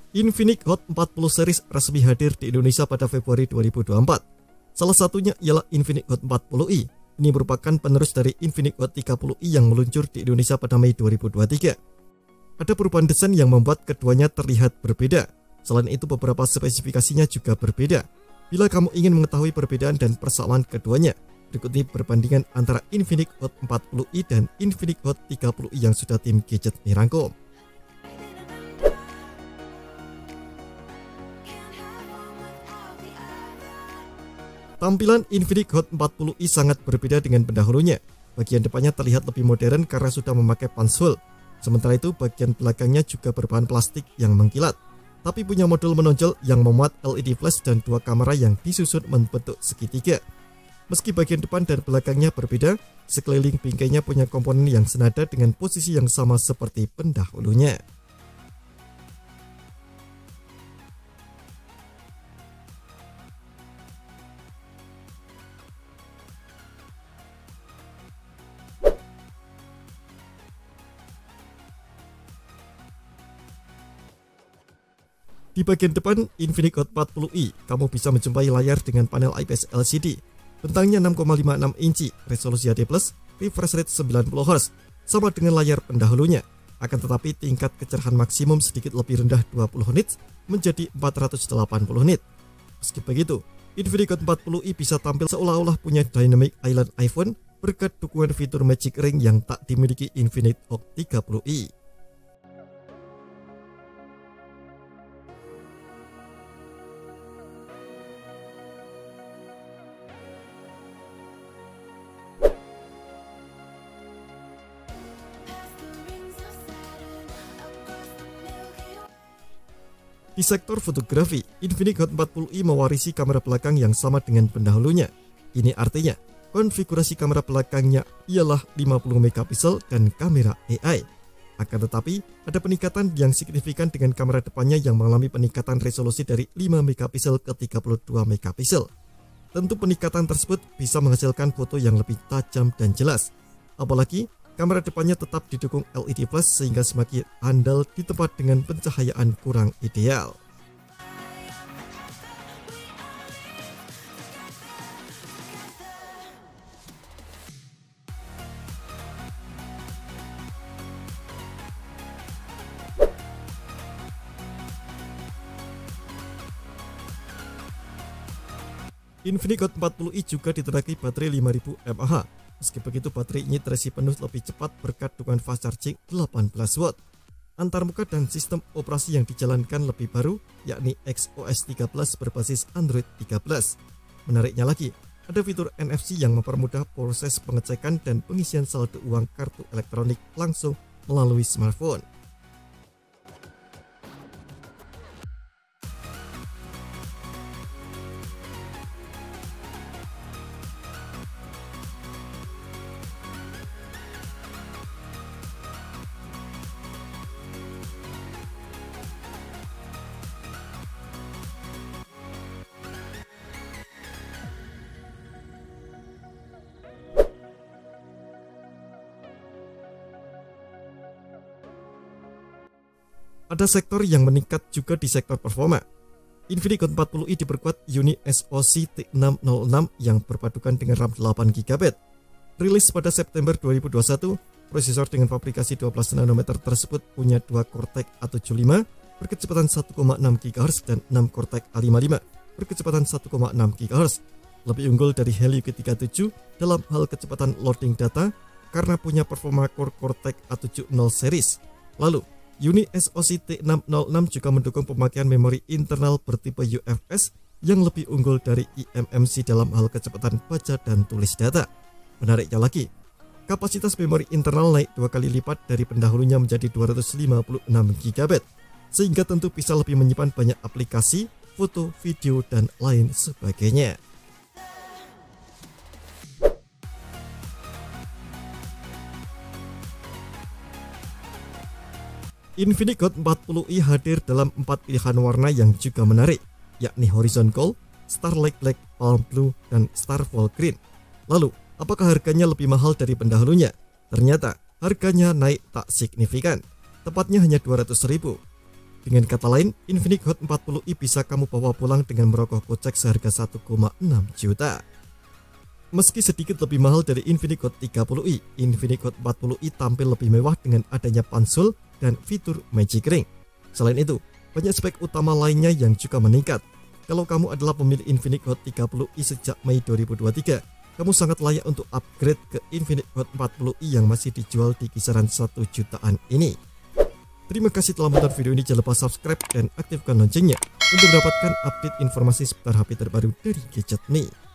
Infinix Hot 40 series resmi hadir di Indonesia pada Februari 2024. Salah satunya ialah Infinix Hot 40i. Ini merupakan penerus dari Infinix Hot 30i yang meluncur di Indonesia pada Mei 2023. Ada perubahan desain yang membuat keduanya terlihat berbeda. Selain itu, beberapa spesifikasinya juga berbeda. Bila kamu ingin mengetahui perbedaan dan persamaan keduanya, berikut ini perbandingan antara Infinix Hot 40i dan Infinix Hot 30i yang sudah tim gadget rangkum. Tampilan Infinix Hot 40i sangat berbeda dengan pendahulunya. Bagian depannya terlihat lebih modern karena sudah memakai punch-hole. Sementara itu, bagian belakangnya juga berbahan plastik yang mengkilat, tapi punya modul menonjol yang memuat LED flash dan dua kamera yang disusun membentuk segitiga. Meski bagian depan dan belakangnya berbeda, sekeliling bingkainya punya komponen yang senada dengan posisi yang sama seperti pendahulunya. Di bagian depan Infinix Hot 40i, kamu bisa menjumpai layar dengan panel IPS LCD. Bentangnya 6,56 inci, resolusi HD+, refresh rate 90Hz, sama dengan layar pendahulunya. Akan tetapi tingkat kecerahan maksimum sedikit lebih rendah 20 nits menjadi 480 nits. Meski begitu, Infinix Hot 40i bisa tampil seolah-olah punya Dynamic Island iPhone berkat dukungan fitur Magic Ring yang tak dimiliki Infinix Hot 30i. Di sektor fotografi, Infinix Hot 40i mewarisi kamera belakang yang sama dengan pendahulunya. Ini artinya, konfigurasi kamera belakangnya ialah 50 megapiksel dan kamera AI. Akan tetapi, ada peningkatan yang signifikan dengan kamera depannya yang mengalami peningkatan resolusi dari 5 megapiksel ke 32 megapiksel. Tentu peningkatan tersebut bisa menghasilkan foto yang lebih tajam dan jelas. Apalagi, kamera depannya tetap didukung LED flash sehingga semakin andal di tempat dengan pencahayaan kurang ideal. Infinix Hot 40i juga ditenagai baterai 5000 mAh. Meski begitu, baterai ini terisi penuh lebih cepat berkat dukungan fast charging 18 watt. Antarmuka dan sistem operasi yang dijalankan lebih baru, yakni XOS 13 berbasis Android 13. Menariknya lagi, ada fitur NFC yang mempermudah proses pengecekan dan pengisian saldo uang kartu elektronik langsung melalui smartphone. Ada sektor yang meningkat juga di sektor performa. Infinix Hot 40i diperkuat unit SoC T606 yang berpadukan dengan RAM 8GB. Rilis pada September 2021, prosesor dengan fabrikasi 12 nanometer tersebut punya 2 Cortex A75 berkecepatan 1,6 GHz dan 6 Cortex A55 berkecepatan 1,6 GHz. Lebih unggul dari Helio G37 dalam hal kecepatan loading data karena punya performa Core Cortex A70 series. Lalu, unit SoC T606 juga mendukung pemakaian memori internal bertipe UFS yang lebih unggul dari eMMC dalam hal kecepatan baca dan tulis data. Menariknya lagi, kapasitas memori internal naik 2 kali lipat dari pendahulunya menjadi 256 GB, sehingga tentu bisa lebih menyimpan banyak aplikasi, foto, video, dan lain sebagainya. Infinix Hot 40i hadir dalam 4 pilihan warna yang juga menarik, yakni Horizon Gold, Starlight Black, Palm Blue, dan Starfall Green. Lalu, apakah harganya lebih mahal dari pendahulunya? Ternyata, harganya naik tak signifikan, tepatnya hanya 200.000. Dengan kata lain, Infinix Hot 40i bisa kamu bawa pulang dengan merogoh kocek seharga 1,6 juta. Meski sedikit lebih mahal dari Infinix Hot 30i, Infinix Hot 40i tampil lebih mewah dengan adanya pansel dan fitur Magic Ring. Selain itu, banyak spek utama lainnya yang juga meningkat. Kalau kamu adalah pemilik Infinix Hot 30i sejak Mei 2023, kamu sangat layak untuk upgrade ke Infinix Hot 40i yang masih dijual di kisaran 1 jutaan ini. Terima kasih telah menonton video ini, jangan lupa subscribe dan aktifkan loncengnya untuk mendapatkan update informasi seputar HP terbaru dari Gadget Me.